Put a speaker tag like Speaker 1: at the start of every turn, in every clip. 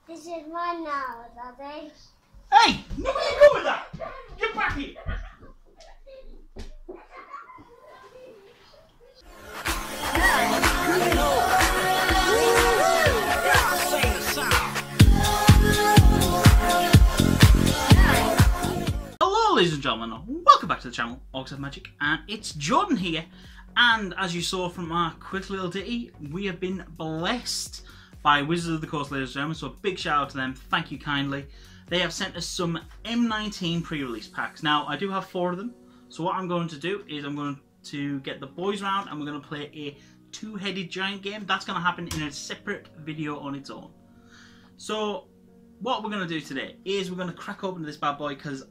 Speaker 1: This is mine now, Daddy.
Speaker 2: Hey! Where you go with that? Get back here! Hello ladies and gentlemen, welcome back to the channel, UKMtG, and it's Jordan here. And as you saw from our quick little ditty, we have been blessed by Wizards of the Coast, ladies and gentlemen, so a big shout out to them, thank you kindly. They have sent us some M19 pre-release packs. Now, I do have 4 of them, so what I'm going to do is I'm going to get the boys round and we're going to play a two-headed giant game. That's going to happen in a separate video on its own. So, what we're going to do today is we're going to crack open this bad boy because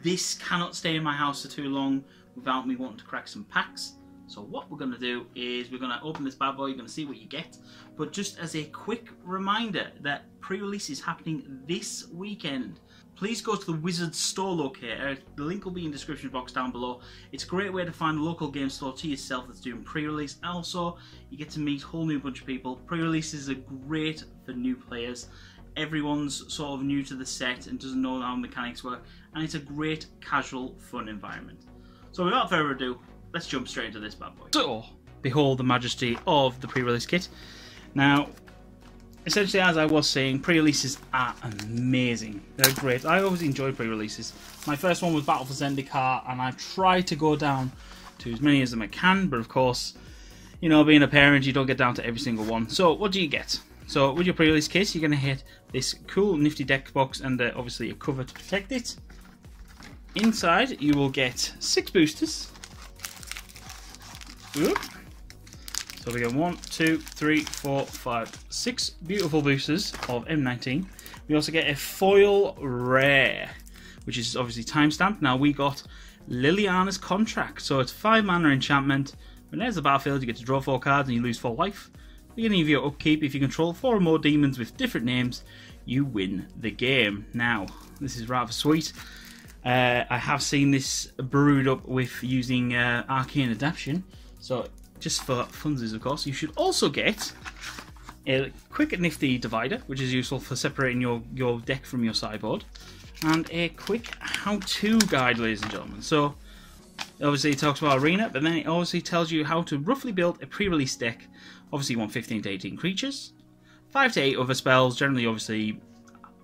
Speaker 2: this cannot stay in my house for too long without me wanting to crack some packs. So what we're going to do is we're going to open this bad boy, you're going to see what you get. But just as a quick reminder that pre-release is happening this weekend. Please go to the Wizards store locator, the link will be in the description box down below. It's a great way to find a local game store to yourself that's doing pre-release. And also, you get to meet a whole new bunch of people. Pre-releases are great for new players. Everyone's sort of new to the set and doesn't know how mechanics work. And it's a great, casual, fun environment. So without further ado, let's jump straight into this bad boy. So, behold the majesty of the pre-release kit. Now, essentially as I was saying, pre-releases are amazing. They're great. I always enjoy pre-releases. My first one was Battle for Zendikar, and I try to go down to as many as I can, but of course, you know, being a parent, you don't get down to every single one. So, what do you get? So, with your pre-release kit, you're going to hit this cool, nifty deck box and obviously a cover to protect it. Inside, you will get 6 boosters. Oop. So we get 1, 2, 3, 4, 5, 6 beautiful boosters of M19. We also get a foil rare, which is obviously timestamped. Now we got Liliana's Contract, so it's 5 mana enchantment. When there's the battlefield, you get to draw 4 cards and you lose 4 life. Beginning of your upkeep, if you control 4 or more demons with different names, you win the game. Now, this is rather sweet. I have seen this brewed up with using Arcane Adaptation. So, just for funsies, of course, you should also get a quick and nifty divider, which is useful for separating your deck from your sideboard, and a quick how-to guide, ladies and gentlemen. So, obviously it talks about Arena, but then it obviously tells you how to roughly build a pre-release deck. Obviously you want 15 to 18 creatures, 5 to 8 other spells. Generally, obviously,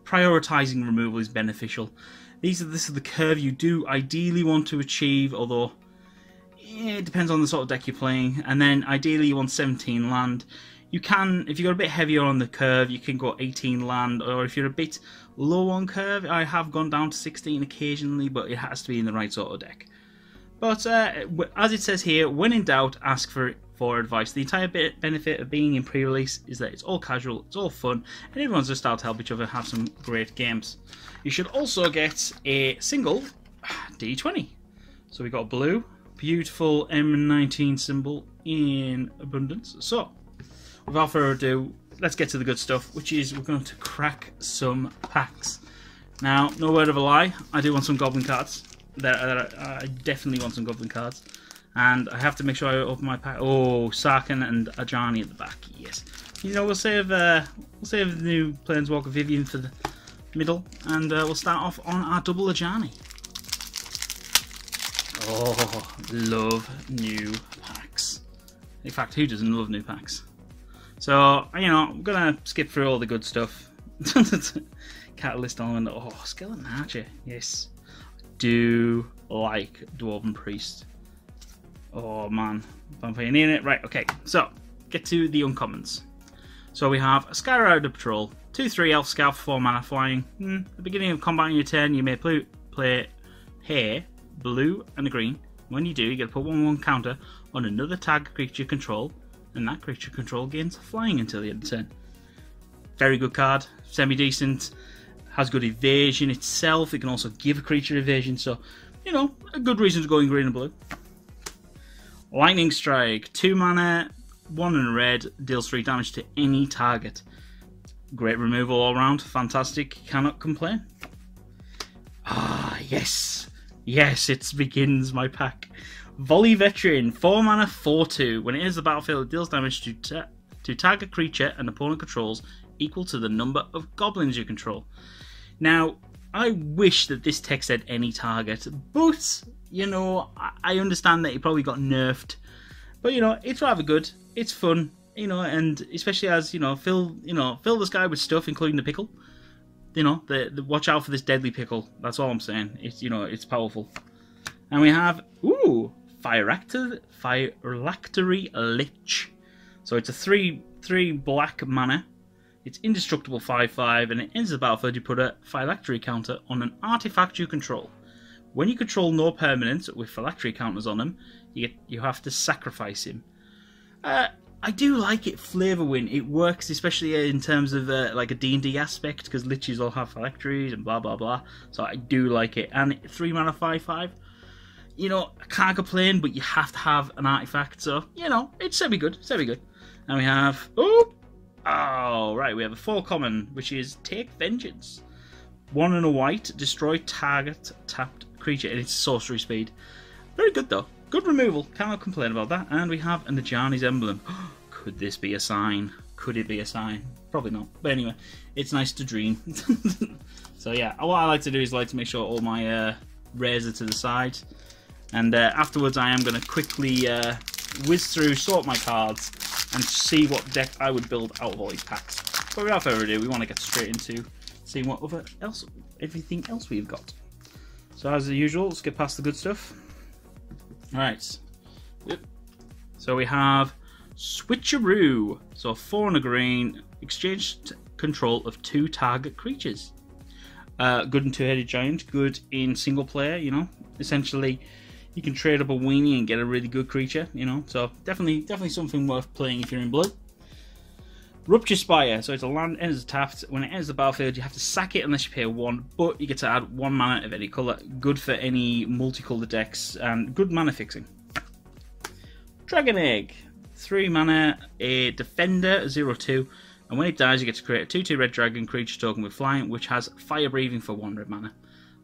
Speaker 2: prioritizing removal is beneficial. This is the curve you do ideally want to achieve, although it depends on the sort of deck you're playing. And then ideally you want 17 land. You can, if you're a bit heavier on the curve, you can go 18 land, or if you're a bit low on curve, I have gone down to 16 occasionally, but it has to be in the right sort of deck. But as it says here, when in doubt, ask for advice. The entire benefit of being in pre-release is that it's all casual, it's all fun, and everyone's just out to help each other have some great games. You should also get a single D20. So we got blue, beautiful M19 symbol in abundance. So, without further ado, let's get to the good stuff, which is we're going to crack some packs. Now, no word of a lie, I do want some goblin cards. I definitely want some goblin cards. And I have to make sure I open my pack. Oh, Sarkhan and Ajani at the back, yes. You know, we'll save the new Planeswalker Vivian for the middle, and we'll start off on our double Ajani. Oh, love new packs. In fact, who doesn't love new packs? So, you know, I'm gonna skip through all the good stuff. Catalyst Element. Oh, Skeleton Archer. Yes. Do like Dwarven Priest. Oh man, vampire in it. Right, okay. So, get to the uncommons. So we have a Skyrider Patrol, 2/3 Elf Scout, 4 mana flying. At the beginning of combat on your turn, you may play hair, blue and a green. When you do, you get to put 1/1 counter on another tag creature control, and that creature control gains flying until the end of the turn. Very good card, semi-decent, has good evasion itself. It can also give a creature evasion, so, you know, a good reason to go in green and blue. Lightning Strike, 2 mana, 1 and a red, deals 3 damage to any target. Great removal all round, fantastic, cannot complain. Ah, yes, yes, it begins my pack. Volley Veteran, 4 mana, 4/2. When it enters the battlefield, it deals damage to to target creature an opponent controls equal to the number of goblins you control. Now, I wish that this text said any target, but, you know, I understand that it probably got nerfed. But, you know, it's rather good. It's fun, you know, and especially as, you know, fill the sky with stuff, including the pickle. You know, watch out for this deadly pickle. That's all I'm saying. It's, you know, it's powerful. And we have, Phylactery Lich. So it's a 3/3 black mana. It's indestructible 5/5, and it ends the battlefield. You put a Phylactery counter on an artifact you control. When you control no permanents with Phylactery counters on them, you have to sacrifice him. I do like it flavor win. It works, especially in terms of like a D&D aspect, because liches all have phylacteries and blah blah blah. So I do like it. And 3 mana 5/5. You know, I can't complain, but you have to have an artifact. So you know, it's semi good, semi good. And we have right, we have a 4 common, which is Take Vengeance. 1 and a white, destroy target tapped creature at its sorcery speed. Very good though. Good removal, cannot complain about that. And we have an Ajani's Emblem. Could this be a sign? Could it be a sign? Probably not. But anyway, it's nice to dream. So yeah, what I like to do is I like to make sure all my rares are to the side. And afterwards I am going to quickly whiz through, sort my cards, and see what deck I would build out of all these packs. But without further ado, we want to get straight into seeing what everything else we've got. So as usual, let's get past the good stuff. Right, so we have Switcheroo. So 4 and a green, exchange control of 2 target creatures. Good in two-headed giant, good in single player, you know. Essentially, you can trade up a weenie and get a really good creature, you know. So definitely something worth playing if you're in blood. Rupture Spire, so it's a land, enters tapped. When it enters the battlefield, you have to sack it unless you pay 1, but you get to add 1 mana of any colour. Good for any multicolour decks, and good mana fixing. Dragon Egg, 3 mana, a defender, 0/2, and when it dies, you get to create a 2/2 red dragon creature token with flying, which has fire breathing for 1 red mana.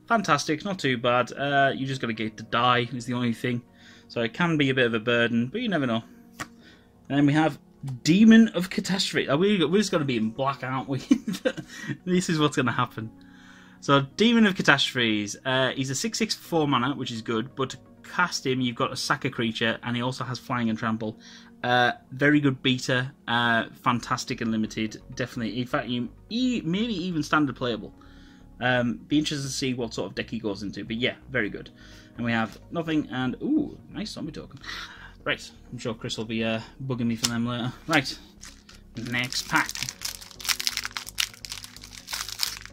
Speaker 2: Fantastic, not too bad. You just got to get to die, is the only thing. So it can be a bit of a burden, but you never know. And then we have Demon of Catastrophe. We're just going to be in black, aren't we? This is what's going to happen. So, Demon of Catastrophes. He's a 6/6 4 mana, which is good, but to cast him, you've got to sack a creature, and he also has Flying and Trample. Very good beta. Fantastic and limited. Definitely. In fact, maybe even standard playable. Be interested to see what sort of deck he goes into, but yeah, very good. And we have nothing, and ooh, nice zombie token. Right, I'm sure Chris will be bugging me for them later. Right, next pack.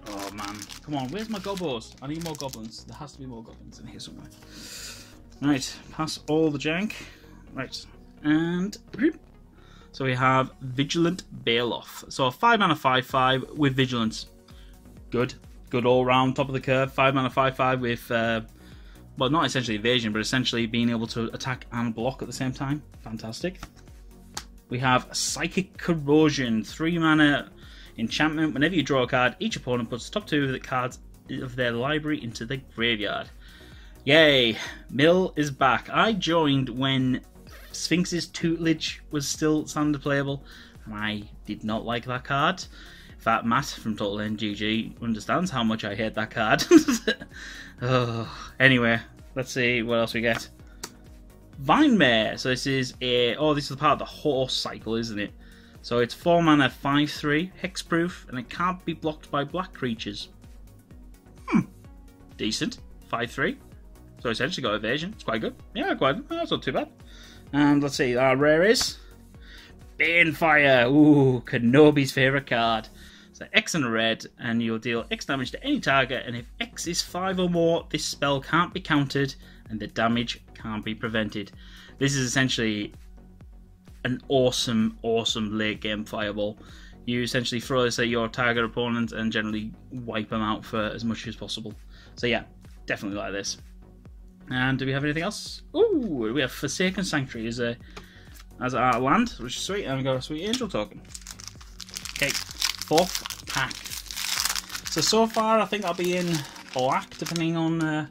Speaker 2: Oh man, come on, where's my gobos? I need more goblins. There has to be more goblins in here somewhere. Right, pass all the jank. Right, and so we have Vigilant Bailoff. So 5 mana 5/5 with Vigilance. Good all round, top of the curve. 5 mana 5/5 with well, not essentially evasion, but essentially being able to attack and block at the same time. Fantastic. We have Psychic Corrosion, 3 mana enchantment. Whenever you draw a card, each opponent puts the top 2 of the cards of their library into the graveyard. Yay! Mill is back. I joined when Sphinx's Tutelage was still standard playable, and I did not like that card. In fact, Matt from TotalMGG understands how much I hate that card. Anyway, let's see what else we get. Vinemare. So this is this is part of the horse cycle, isn't it? So it's 4 mana 5/3, hexproof, and it can't be blocked by black creatures. Decent. 5/3. So essentially got evasion. It's quite good. Yeah, that's not too bad. And let's see, our rare is Banefire. Ooh, Kenobi's favourite card. So X and a red, and you'll deal X damage to any target, and if X is 5 or more, this spell can't be countered, and the damage can't be prevented. This is essentially an awesome late game fireball. You essentially throw this at your target opponent and generally wipe them out for as much as possible. So yeah, definitely like this. And do we have anything else? Ooh, we have Forsaken Sanctuary as our land, which is sweet, and we got a sweet angel token. Okay. 4th pack. So far I think I'll be in black, depending on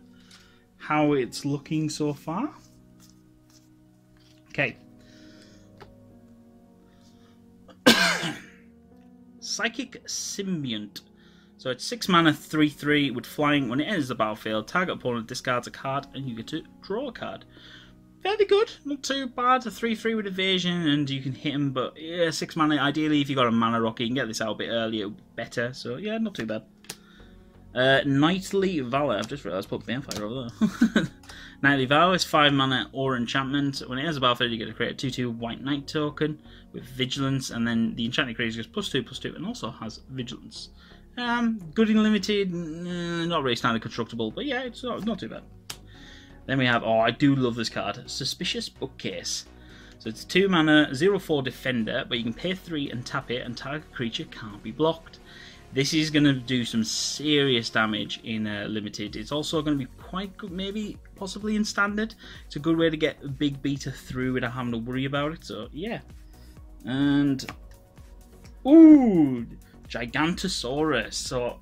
Speaker 2: how it's looking so far. Okay. Psychic Symbiont. So it's 6 mana, 3/3 with flying. When it enters the battlefield, target opponent discards a card and you get to draw a card. Fairly good, not too bad. A 3/3 with evasion and you can hit him, but yeah, 6 mana. Ideally, if you got a mana rocket, you can get this out a bit earlier, better. So yeah, not too bad. Knightly Valor. I've just realised I put Banefire over there. Knightly Valor is 5 mana or enchantment. When it enters the battlefield, you get to create a 2/2 white knight token with vigilance, and then the enchanted creature gets +2/+2 and also has vigilance. Good in limited, not really standard constructible, but yeah, it's not too bad. Then we have, oh, I do love this card, Suspicious Bookcase. So it's 2 mana, 0/4 defender, but you can pay 3 and tap it, and target creature can't be blocked. This is going to do some serious damage in limited. It's also going to be quite good, maybe possibly in standard. It's a good way to get a big beater through without having to worry about it. So yeah, and ooh, Gigantosaurus. So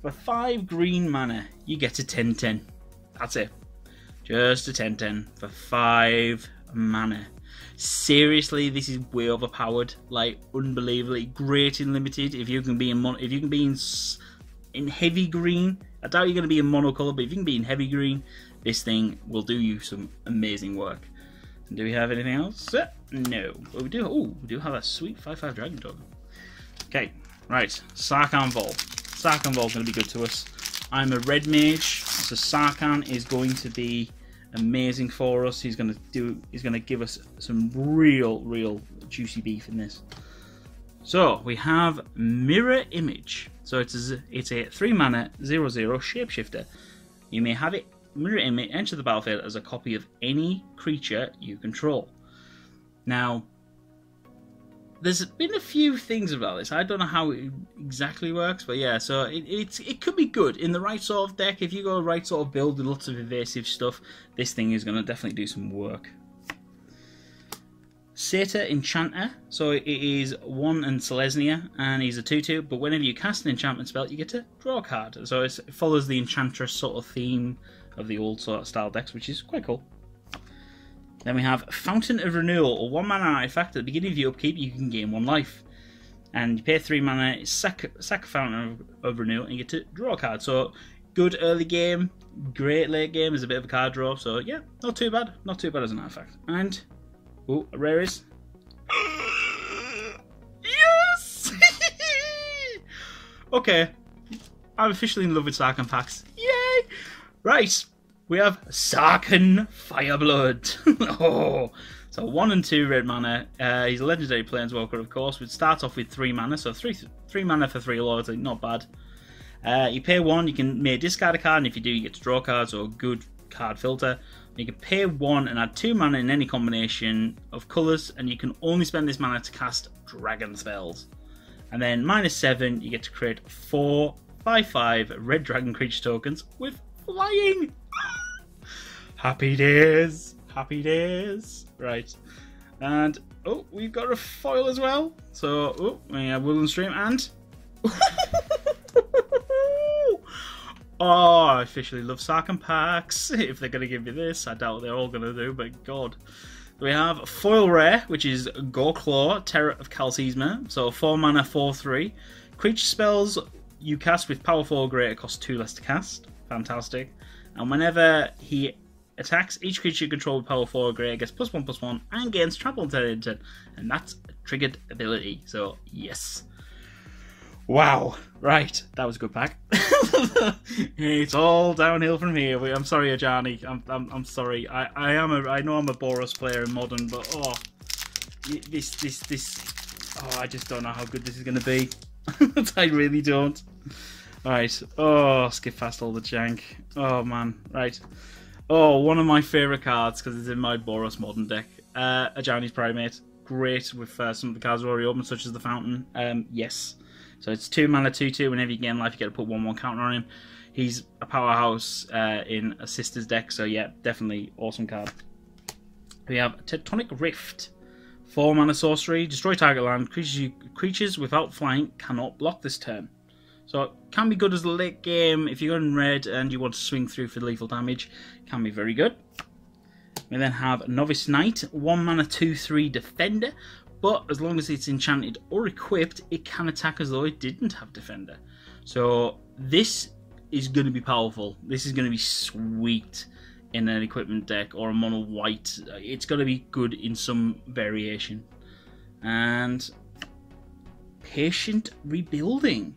Speaker 2: for 5 green mana, you get a 10/10. That's it, just a 10/10 for 5 mana. Seriously, this is way overpowered, like unbelievably great in limited. If you can be in heavy green, I doubt you're going to be in monocolor, but if you can be in heavy green, this thing will do you some amazing work. And do we have anything else? No, but we do. Oh, we do have a sweet 5/5 dragon token. Okay, right, Sarkhan Vol. Sarkhan Vol is going to be good to us. I'm a red mage, so Sarkhan is going to be amazing for us. He's going to give us some real juicy beef in this. So we have Mirror Image. So it's a 3 mana 0/0 shapeshifter. You may have it Mirror Image enter the battlefield as a copy of any creature you control. Now, there's been a few things about this. I don't know how it exactly works, but yeah, so it could be good in the right sort of deck. If you go the right sort of build with lots of evasive stuff, this thing is going to definitely do some work. Satyr Enchanter. So it is 1 and Selesnya, and he's a 2/2, but whenever you cast an enchantment spell, you get to draw a card. So it follows the Enchantress sort of theme of the old sort of style decks, which is quite cool. Then we have Fountain of Renewal, a 1 mana artifact. At the beginning of your upkeep, you can gain 1 life. And you pay 3 mana, sack Fountain of Renewal, and you get to draw a card. So, good early game, great late game, is a bit of a card draw. So, yeah, not too bad. Not too bad as an artifact. And, oh, a rare is... Yes! Okay, I'm officially in love with Sarkhan packs. Yay! Right. We have Sarkhan Fireblood. Oh, so 1 and 2 red mana. He's a legendary planeswalker, of course. It starts off with 3 mana, so 3 mana for 3 loyalty, not bad. You pay 1, you may discard a card, and if you do, you get to draw cards or good card filter. You can pay 1 and add 2 mana in any combination of colours, and you can only spend this mana to cast dragon spells. And then -7, you get to create 4 5/5 red dragon creature tokens with flying. Happy days, happy days. Right, and oh, we've got a foil as well. So oh, we have Woodland Stream and oh, I officially love Sarkhan packs. If they're gonna give me this, I doubt they're all gonna do, but God. We have foil rare, which is Gorklaw, Terror of Kalsizma. So 4 mana, 4/3. Creature spells you cast with power 4 greater cost 2 less to cast. Fantastic. And whenever he attacks, each creature you control with power 4 or greater gets +1/+1 and gains trample until turn, and that's a triggered ability. So yes. Wow. Right, that was a good pack. It's all downhill from here. I'm sorry, Ajani. I'm sorry. I know I'm a Boros player in Modern, but oh, this. Oh, I just don't know how good this is going to be. I really don't. Right. Oh, skip past all the jank. Oh man. Right. Oh, one of my favourite cards because it's in my Boros Modern deck. Ajani's Primate. Great with some of the cards already open, such as the Fountain. Yes. So it's 2 mana, 2/2. Whenever you gain life, you get to put 1/1 counter on him. He's a powerhouse in a Sister's deck, so yeah, definitely awesome card. We have Tectonic Rift. 4 mana sorcery. Destroy target land. Creatures without flying cannot block this turn. So it can be good as a late game if you're in red and you want to swing through for lethal damage. Can be very good. We then have Novice Knight, 1 mana 2/3 defender, but as long as it's enchanted or equipped, it can attack as though it didn't have Defender. So this is going to be powerful. This is going to be sweet in an equipment deck or a mono white. It's going to be good in some variation. And Patient Rebuilding.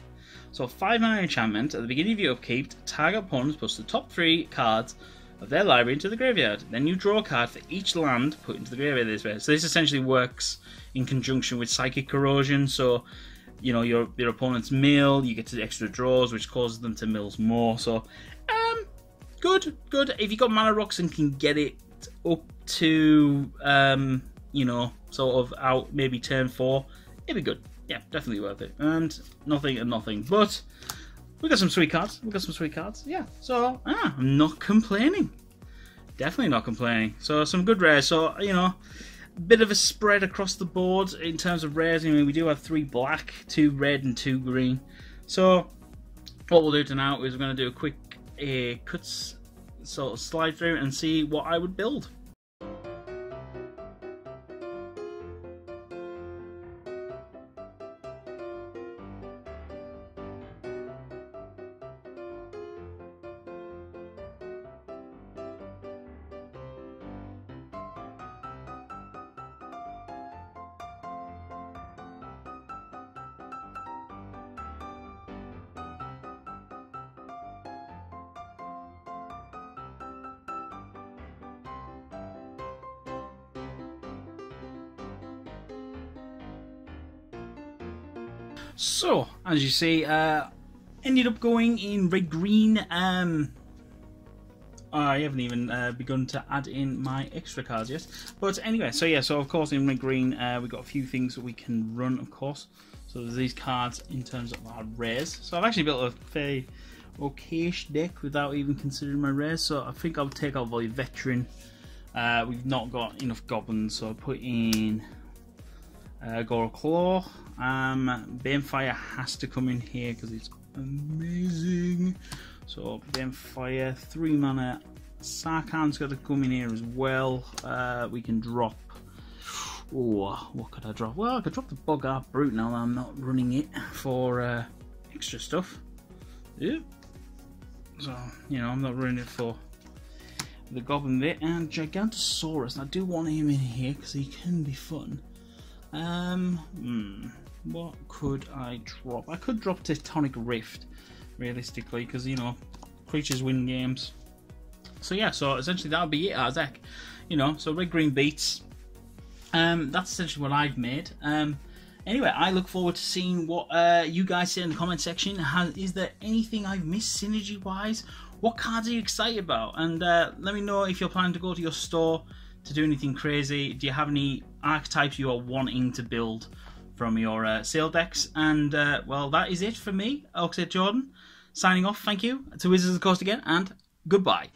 Speaker 2: So 5 mana enchantment. At the beginning of your upkeep, target opponent puts the top 3 cards of their library into the graveyard. Then you draw a card for each land put into the graveyard this way. So this essentially works in conjunction with Psychic Corrosion. So, you know, your opponent's mill, you get to the extra draws, which causes them to mills more. So, good. If you got mana rocks and can get it up to, you know, sort of out maybe turn 4, it'd be good. Yeah, definitely worth it. And nothing. But we got some sweet cards. Yeah. So I'm not complaining. Definitely not complaining. So some good rares. So, you know, a bit of a spread across the board in terms of rares. I mean, we do have 3 black, 2 red, and 2 green. So what we'll do now is we're going to do a quick cuts sort of slide through and see what I would build. So, as you see, ended up going in red-green. I haven't even begun to add in my extra cards yet. But anyway, so yeah, so of course in red-green, we've got a few things that we can run, of course. So there's these cards in terms of our rares. So I've actually built a fairly okay-ish deck without even considering my rares. So I think I'll take out Void Veteran. We've not got enough goblins, so I'll put in Goro Claw. Banefire has to come in here because it's amazing. So Banefire, 3 mana. Sarkhan's got to come in here as well. We can drop. Oh, what could I drop? Well, I could drop the Boggart Brute now that I'm not running it for extra stuff. Yep. So, you know, I'm not running it for the Goblin bit. And Gigantosaurus. And I do want him in here because he can be fun. What could I drop? I could drop Tectonic Rift, realistically, because, you know, creatures win games. So yeah, so essentially that'll be it, our deck. You know, so red-green beats. That's essentially what I've made. Anyway, I look forward to seeing what you guys say in the comment section. Is there anything I've missed synergy-wise? What cards are you excited about? And let me know if you're planning to go to your store to do anything crazy. Do you have any archetypes you are wanting to build from your sale decks? And well, that is it for me, Oxhead Jordan, signing off. Thank you to Wizards of the Coast again, and goodbye.